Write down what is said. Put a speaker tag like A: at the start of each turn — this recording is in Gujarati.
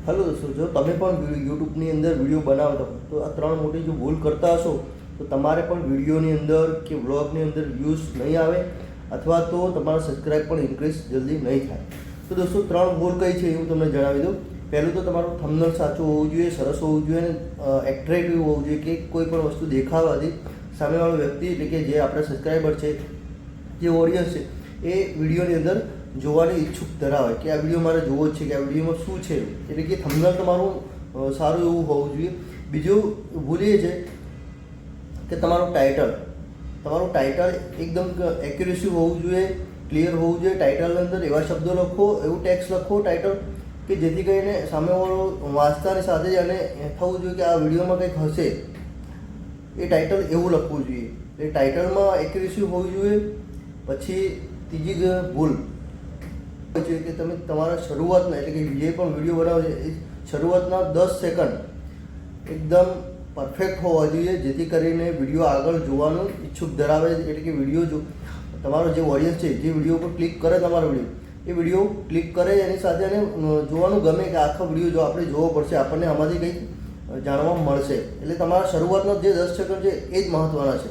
A: हेलो दोस्तों, जो તમે પણ યુટ્યુબની અંદર વિડીયો બનાવતા હો તો આ ત્રણ મોટી જો ભૂલ કરતા હશો તો તમારે પણ વિડીયોની અંદર કે વ્લોગની અંદર વ્યૂઝ નહીં આવે અથવા તો તમારા સબસ્ક્રાઈબ પણ ઇન્ક્રીઝ જલ્દી નહીં થાય. તો દોસ્તો, ત્રણ ભૂલ કઈ છે એ હું તમને જણાવી દઉં. પહેલું તો તમારું થંબનેલ સાચું હોવું જોઈએ, સરસ હોવું જોઈએ અને એટ્રેક્ટિવ હોવું જોઈએ કે કોઈ પણ વસ્તુ દેખાવાથી સામેવાળો વ્યક્તિ એટલે કે જે આપણા સબસ્ક્રાઈબર છે, જે ઓડિયન્સ છે, એ વિડીયોની અંદર જોવાની ઈચ્છુક ધરાવે કે આ વિડીયો મારે જોવો જ છે, કે આ વિડીયોમાં શું છે. એટલે કે થંબનેલ તમારું સારું એવું હોવું જોઈએ. બીજું ભૂલ એ છે કે તમારું ટાઇટલ એકદમ એક્યુરેસી હોવું જોઈએ, ક્લિયર હોવું જોઈએ. ટાઇટલની અંદર એવા શબ્દો લખો, એવું ટેક્સ્ટ લખો ટાઇટલ કે જેથી કરીને સામેવાળો વાંચતાની સાથે જ એને થવું જોઈએ કે આ વિડીયોમાં કંઈક હશે. એ ટાઇટલ એવું લખવું જોઈએ. એ ટાઇટલમાં એક્યુરેસી હોવી જોઈએ. પછી ત્રીજી ભૂલ છે કે તમે તમારા શરૂઆતના એટલે કે જે પણ વિડીયો બનાવો છે એ શરૂઆતના 10 સેકન્ડ એકદમ પરફેક્ટ હોવા જોઈએ, જેથી કરીને વિડીયો આગળ જોવાનું ઈચ્છુક ધરાવે. એટલે કે વિડીયો જો તમારો જે ઓડિયન્સ છે, જે વિડીયો પર ક્લિક કરે તમારો વિડીયો ક્લિક કરે એની સાથે એને જોવાનું ગમે કે આખો વિડીયો જો આપણે જોવો પડશે, આપણને આમાંથી કંઈક જાણવા મળશે. એટલે તમારા શરૂઆતના જે 10 સેકન્ડ છે એ જ મહત્ત્વના છે.